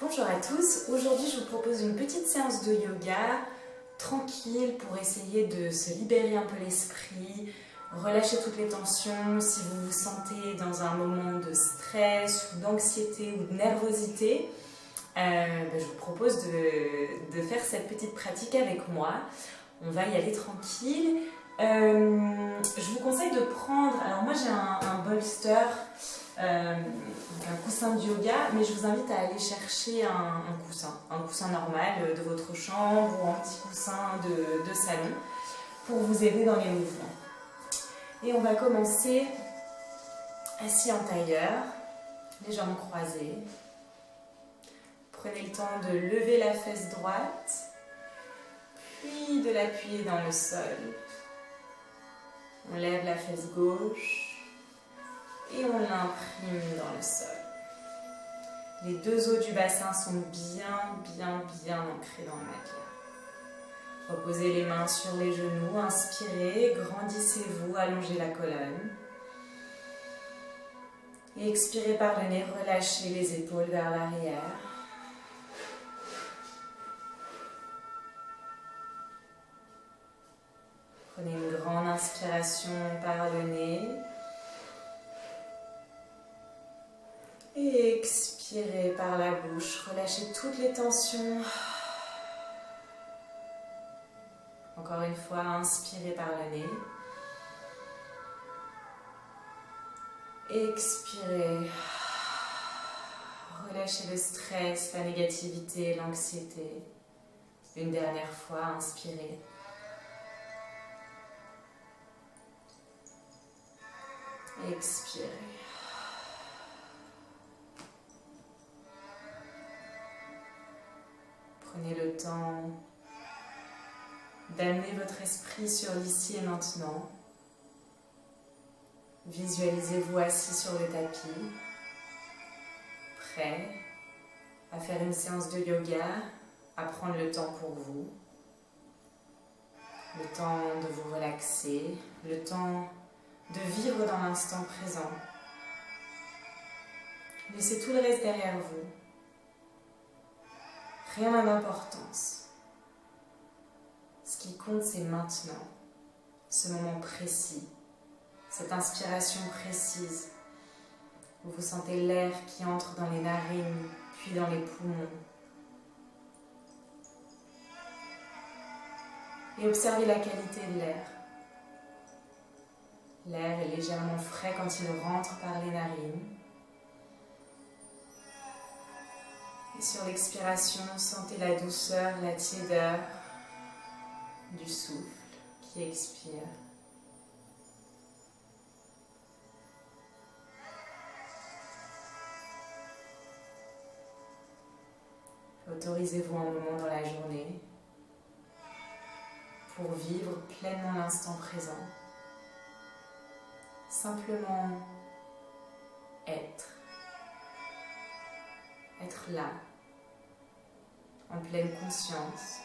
Bonjour à tous, aujourd'hui je vous propose une petite séance de yoga tranquille pour essayer de se libérer un peu l'esprit, relâcher toutes les tensions. Si vous vous sentez dans un moment de stress ou d'anxiété ou de nervosité, je vous propose de faire cette petite pratique avec moi. On va y aller tranquille. Je vous conseille de prendre, alors moi j'ai un bolster, un coussin de yoga, mais je vous invite à aller chercher un coussin normal de votre chambre ou un petit coussin de salon pour vous aider dans les mouvements. Et on va commencer assis en tailleur, les jambes croisées. Prenez le temps de lever la fesse droite, puis de l'appuyer dans le sol. On lève la fesse gauche et on l'imprime dans le sol. Les deux os du bassin sont bien ancrés dans le matelas. Reposez les mains sur les genoux, inspirez, grandissez-vous, allongez la colonne. Et expirez par le nez, relâchez les épaules vers l'arrière. Prenez une grande inspiration par le nez. Et expirez par la bouche. Relâchez toutes les tensions. Encore une fois, inspirez par le nez. Expirez. Relâchez le stress, la négativité, l'anxiété. Une dernière fois, inspirez. Expirez. Prenez le temps d'amener votre esprit sur l'ici et maintenant. Visualisez-vous assis sur le tapis, prêt à faire une séance de yoga, à prendre le temps pour vous, le temps de vous relaxer, le temps de vivre dans l'instant présent. Laissez tout le reste derrière vous. Rien n'a d'importance. Ce qui compte, c'est maintenant, ce moment précis, cette inspiration précise, où vous sentez l'air qui entre dans les narines, puis dans les poumons. Et observez la qualité de l'air. L'air est légèrement frais quand il rentre par les narines. Et sur l'expiration, sentez la douceur, la tiédeur du souffle qui expire. Autorisez-vous un moment dans la journée pour vivre pleinement l'instant présent. Simplement être là, en pleine conscience,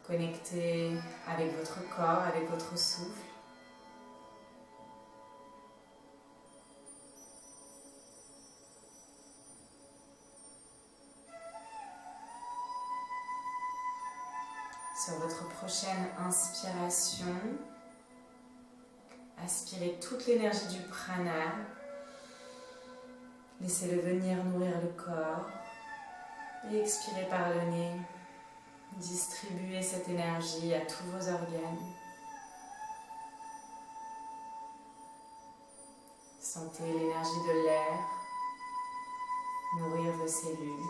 connecté avec votre corps, avec votre souffle. Sur votre prochaine inspiration, aspirez toute l'énergie du prana. Laissez-le venir nourrir le corps. Et expirez par le nez. Distribuez cette énergie à tous vos organes. Sentez l'énergie de l'air nourrir vos cellules.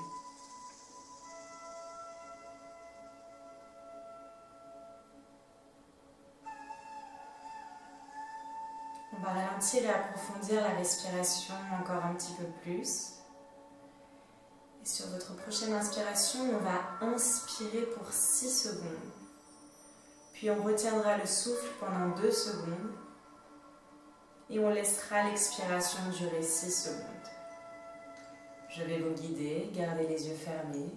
On va ralentir et approfondir la respiration encore un petit peu plus. Et sur votre prochaine inspiration, on va inspirer pour 6 secondes. Puis on retiendra le souffle pendant 2 secondes. Et on laissera l'expiration durer 6 secondes. Je vais vous guider, gardez les yeux fermés.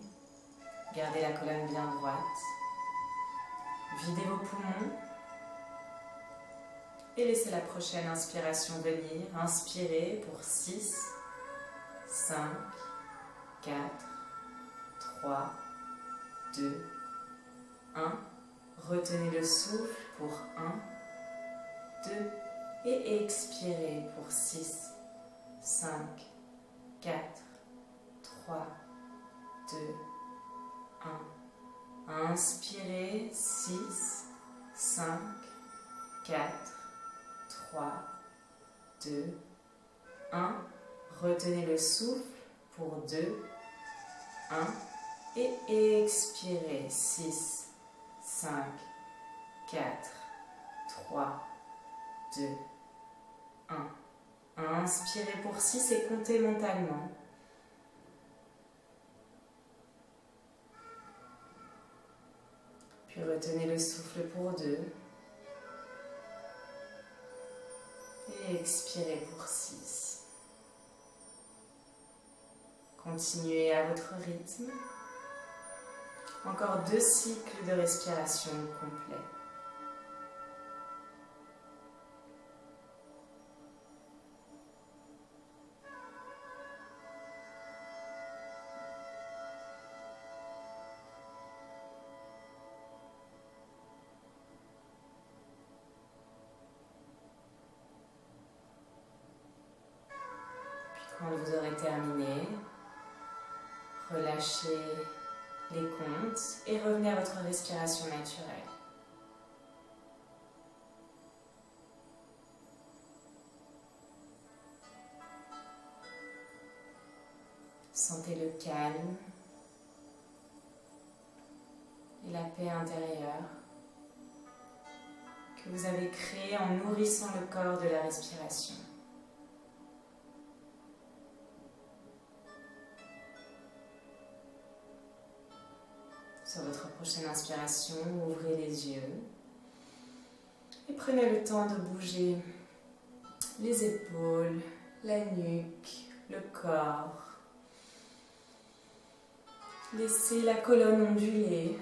Gardez la colonne bien droite. Videz vos poumons. Et laissez la prochaine inspiration venir. Inspirez pour 6, 5, 4, 3, 2, 1. Retenez le souffle pour 1, 2 et expirez pour 6, 5, 4, 3, 2, 1. Inspirez 6, 5, 4, 3, 2, 1. Retenez le souffle pour 2, 1 et expirez 6, 5, 4, 3, 2, 1. Inspirez pour 6 et comptez mentalement. Puis retenez le souffle pour 2. Et expirez pour 6. Continuez à votre rythme. Encore 2 cycles de respiration complets. Quand vous aurez terminé, relâchez les comptes et revenez à votre respiration naturelle. Sentez le calme et la paix intérieure que vous avez créé en nourrissant le corps de la respiration. Sur votre prochaine inspiration, ouvrez les yeux et prenez le temps de bouger les épaules, la nuque, le corps. Laissez la colonne onduler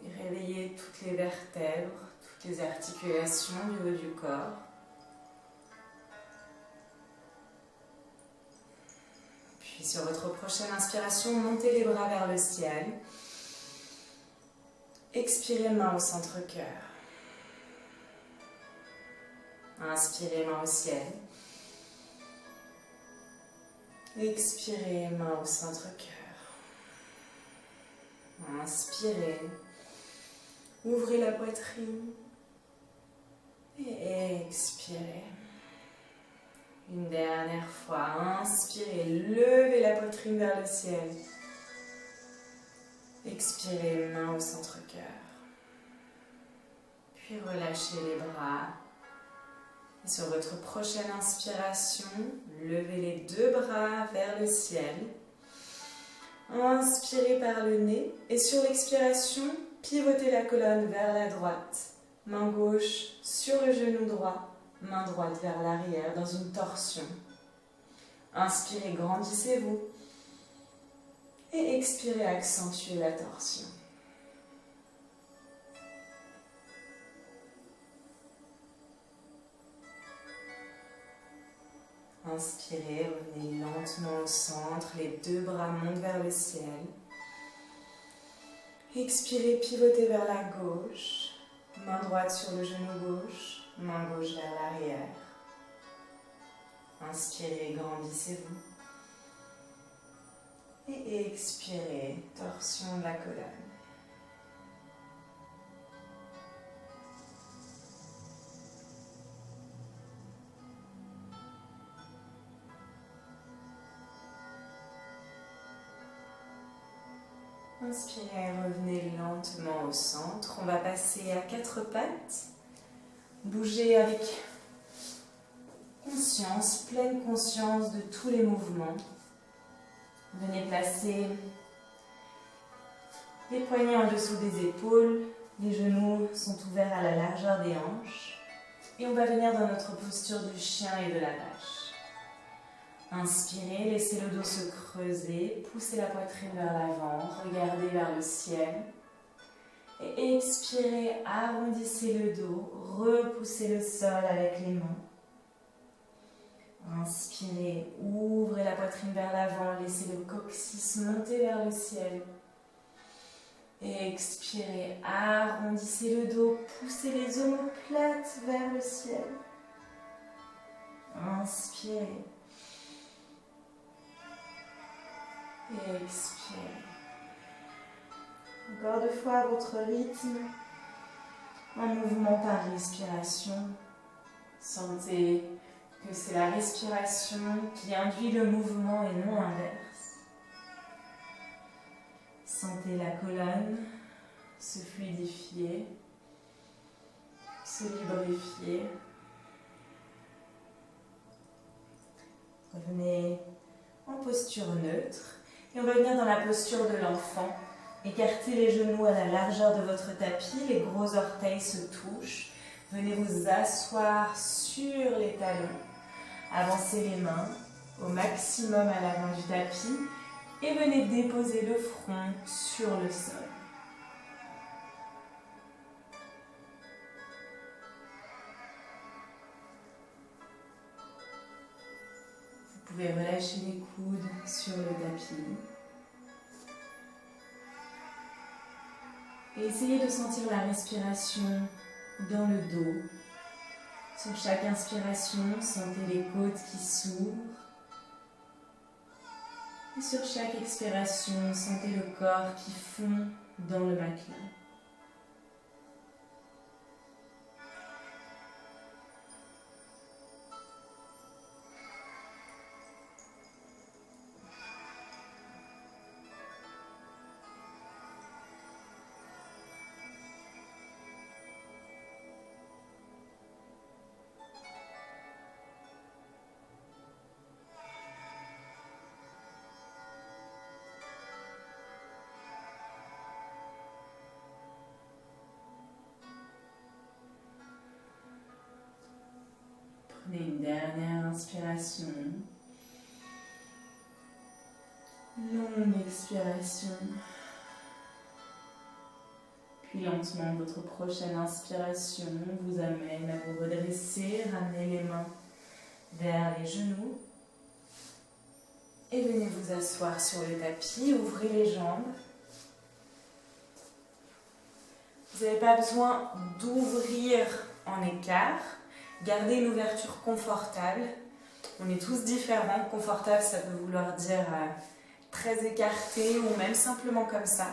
et réveillez toutes les vertèbres, toutes les articulations du haut du corps. Puis sur votre prochaine inspiration, montez les bras vers le ciel. Expirez, main au centre-cœur. Inspirez, main au ciel. Expirez, main au centre-cœur. Inspirez. Ouvrez la poitrine. Et expirez. Une dernière fois. Inspirez. Levez la poitrine vers le ciel. Expirez, main au centre-cœur. Puis relâchez les bras. Et sur votre prochaine inspiration, levez les 2 bras vers le ciel. Inspirez par le nez et sur l'expiration, pivotez la colonne vers la droite. Main gauche sur le genou droit, main droite vers l'arrière dans une torsion. Inspirez, grandissez-vous. Et expirez, accentuez la torsion. Inspirez, revenez lentement au centre, les 2 bras montent vers le ciel. Expirez, pivotez vers la gauche, main droite sur le genou gauche, main gauche vers l'arrière. Inspirez, grandissez-vous. Et expirez, torsion de la colonne. Inspirez, revenez lentement au centre. On va passer à 4 pattes. Bougez avec conscience, pleine conscience de tous les mouvements. Venez placer les poignets en dessous des épaules. Les genoux sont ouverts à la largeur des hanches. Et on va venir dans notre posture du chien et de la vache. Inspirez, laissez le dos se creuser, poussez la poitrine vers l'avant, regardez vers le ciel. Et expirez, arrondissez le dos, repoussez le sol avec les mains. Inspirez, ouvrez la poitrine vers l'avant, laissez le coccyx monter vers le ciel. Et expirez, arrondissez le dos, poussez les omoplates vers le ciel. Inspirez. Et expirez. Encore 2 fois à votre rythme. Un mouvement par respiration. Sentez que c'est la respiration qui induit le mouvement et non l'inverse. Sentez la colonne se fluidifier, se lubrifier. Revenez en posture neutre et on va venir dans la posture de l'enfant. Écartez les genoux à la largeur de votre tapis, les gros orteils se touchent. Venez vous asseoir sur les talons. Avancez les mains au maximum à l'avant du tapis et venez déposer le front sur le sol. Vous pouvez relâcher les coudes sur le tapis. Et essayez de sentir la respiration dans le dos. Sur chaque inspiration, sentez les côtes qui s'ouvrent. Et sur chaque expiration, sentez le corps qui fond dans le matelas. Prenez une dernière inspiration. Longue expiration. Puis lentement, votre prochaine inspiration vous amène à vous redresser. Ramenez les mains vers les genoux. Et venez vous asseoir sur le tapis. Ouvrez les jambes. Vous n'avez pas besoin d'ouvrir en écart. Gardez une ouverture confortable. On est tous différents. Confortable, ça peut vouloir dire très écarté ou même simplement comme ça.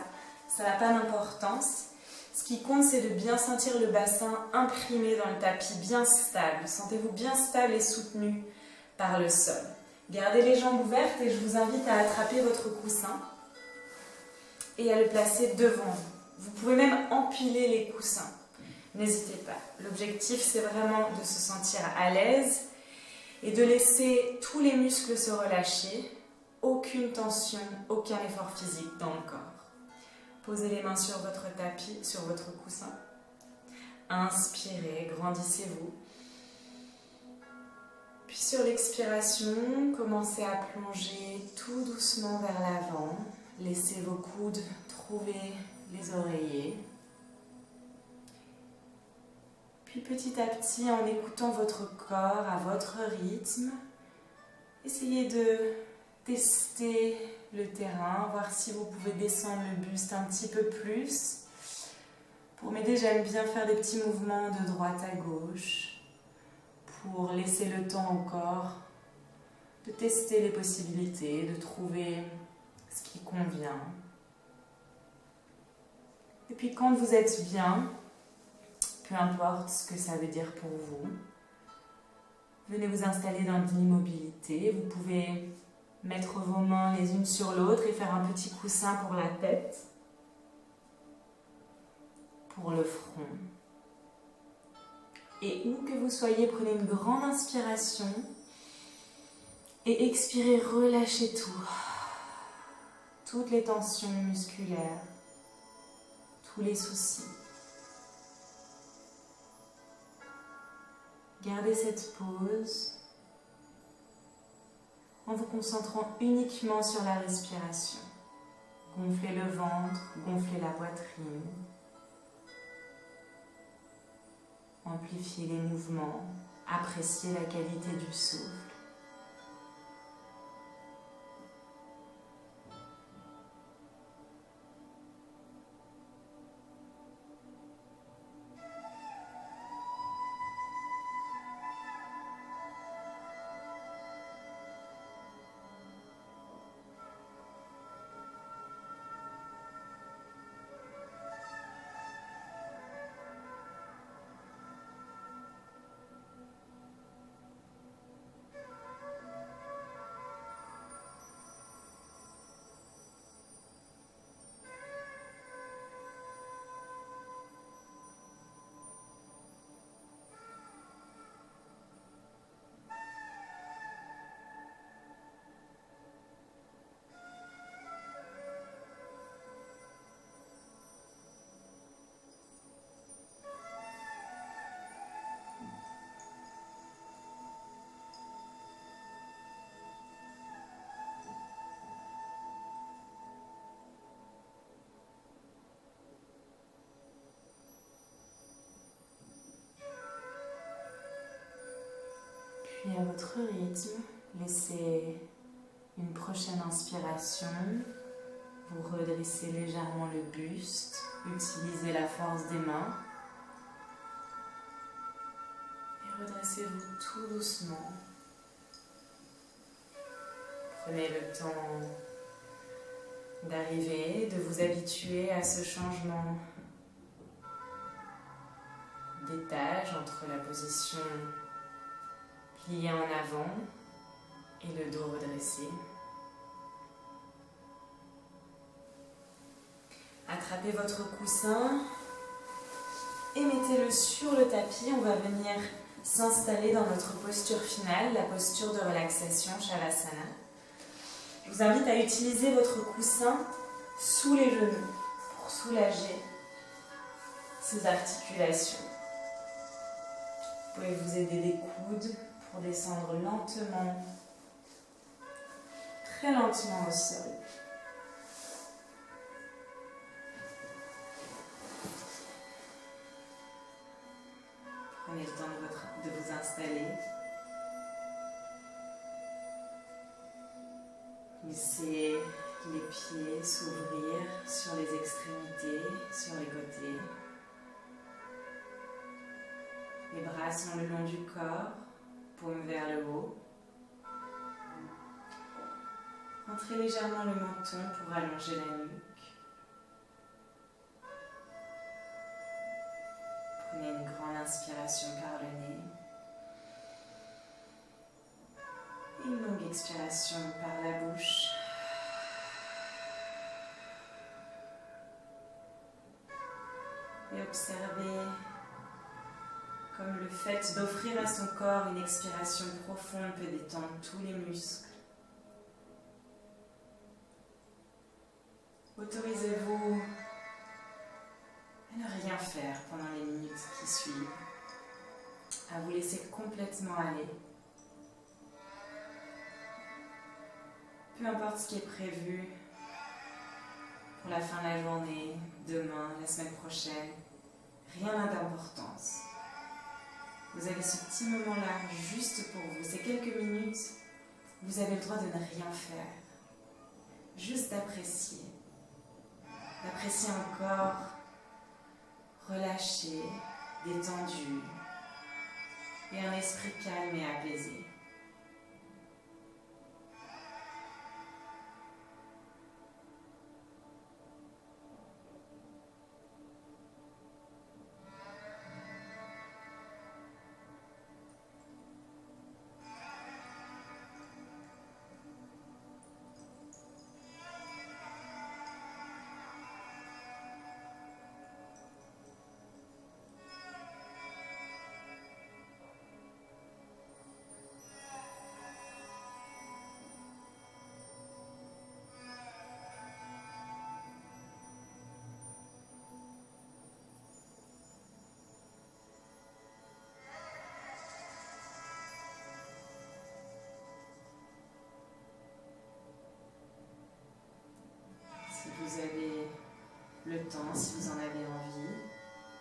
Ça n'a pas d'importance. Ce qui compte, c'est de bien sentir le bassin imprimé dans le tapis, bien stable. Sentez-vous bien stable et soutenu par le sol. Gardez les jambes ouvertes et je vous invite à attraper votre coussin et à le placer devant vous. Vous pouvez même empiler les coussins. N'hésitez pas. L'objectif, c'est vraiment de se sentir à l'aise et de laisser tous les muscles se relâcher. Aucune tension, aucun effort physique dans le corps. Posez les mains sur votre tapis, sur votre coussin. Inspirez, grandissez-vous. Puis sur l'expiration, commencez à plonger tout doucement vers l'avant. Laissez vos coudes trouver les oreillers. Puis petit à petit, en écoutant votre corps à votre rythme, essayez de tester le terrain, voir si vous pouvez descendre le buste un petit peu plus. Pour m'aider, j'aime bien faire des petits mouvements de droite à gauche pour laisser le temps au corps de tester les possibilités, de trouver ce qui convient. Et puis quand vous êtes bien, peu importe ce que ça veut dire pour vous, venez vous installer dans l'immobilité. Vous pouvez mettre vos mains les unes sur l'autre et faire un petit coussin pour la tête, pour le front. Et où que vous soyez, prenez une grande inspiration et expirez, relâchez tout. Toutes les tensions musculaires, tous les soucis. Gardez cette pause en vous concentrant uniquement sur la respiration. Gonflez le ventre, gonflez la poitrine. Amplifiez les mouvements, appréciez la qualité du souffle. Puis à votre rythme, laissez une prochaine inspiration. Vous redressez légèrement le buste, utilisez la force des mains et redressez-vous tout doucement. Prenez le temps d'arriver, de vous habituer à ce changement d'étage entre la position pliée en avant et le dos redressé. Attrapez votre coussin et mettez-le sur le tapis. On va venir s'installer dans notre posture finale, la posture de relaxation Shavasana. Je vous invite à utiliser votre coussin sous les genoux pour soulager ces articulations. Vous pouvez vous aider des coudes pour descendre lentement, très lentement au sol. Prenez le temps de vous installer. Laissez les pieds s'ouvrir sur les extrémités, sur les côtés. Les bras sont le long du corps, paume vers le haut. Entrez légèrement le menton pour allonger la nuque. Prenez une grande inspiration par le nez. Et une longue expiration par la bouche. Et observez comme le fait d'offrir à son corps une expiration profonde peut détendre tous les muscles. Autorisez-vous à ne rien faire pendant les minutes qui suivent, à vous laisser complètement aller. Peu importe ce qui est prévu pour la fin de la journée, demain, la semaine prochaine, rien n'a d'importance. Vous avez ce petit moment-là juste pour vous, ces quelques minutes, vous avez le droit de ne rien faire, juste d'apprécier un corps relâché, détendu et un esprit calme et apaisé. Si vous avez le temps, si vous en avez envie,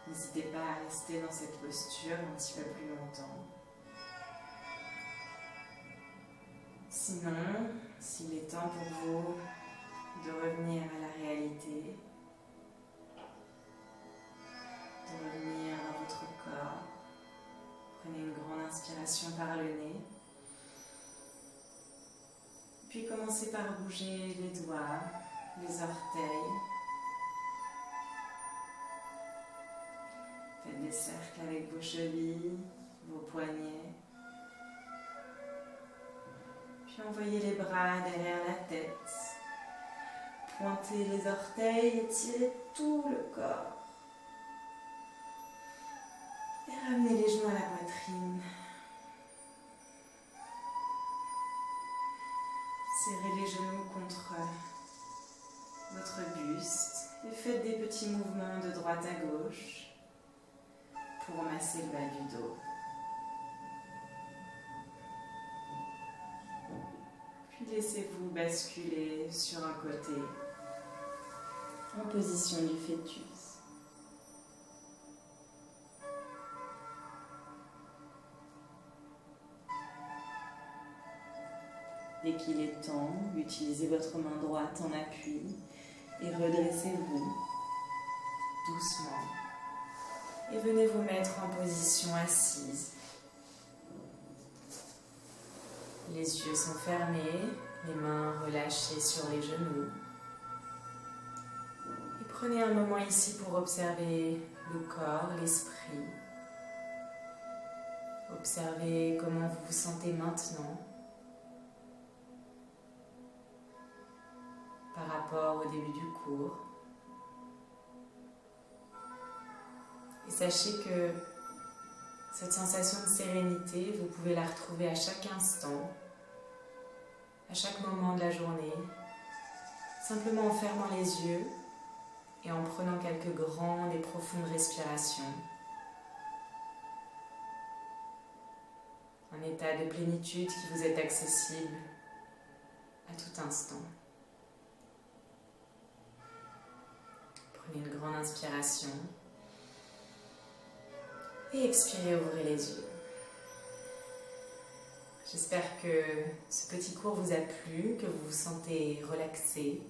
n'hésitez pas à rester dans cette posture un petit peu plus longtemps. Sinon, s'il est temps pour vous de revenir à la réalité, de revenir dans votre corps, prenez une grande inspiration par le nez. Puis commencez par bouger les doigts, les orteils. Faites des cercles avec vos chevilles, vos poignets. Puis envoyez les bras derrière la tête. Pointez les orteils, étirez tout le corps. Et ramenez les genoux à la poitrine. Serrez les genoux contre votre buste et faites des petits mouvements de droite à gauche pour masser le bas du dos. Puis laissez-vous basculer sur un côté en position du fœtus. Dès qu'il est temps, utilisez votre main droite en appui et redressez-vous doucement. Et venez vous mettre en position assise. Les yeux sont fermés, les mains relâchées sur les genoux. Et prenez un moment ici pour observer le corps, l'esprit. Observez comment vous vous sentez maintenant par rapport au début du cours. Et sachez que cette sensation de sérénité, vous pouvez la retrouver à chaque instant, à chaque moment de la journée, simplement en fermant les yeux et en prenant quelques grandes et profondes respirations. Un état de plénitude qui vous est accessible à tout instant. Prenez une grande inspiration et expirez, ouvrez les yeux. J'espère que ce petit cours vous a plu, que vous vous sentez relaxé,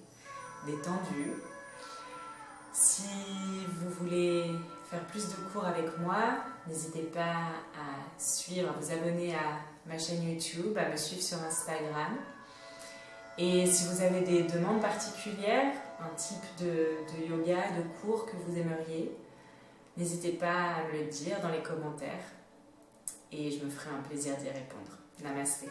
détendu. Si vous voulez faire plus de cours avec moi, n'hésitez pas à suivre, à vous abonner à ma chaîne YouTube, à me suivre sur Instagram. Et si vous avez des demandes particulières, un type de yoga, de cours que vous aimeriez, n'hésitez pas à me le dire dans les commentaires et je me ferai un plaisir d'y répondre. Namasté.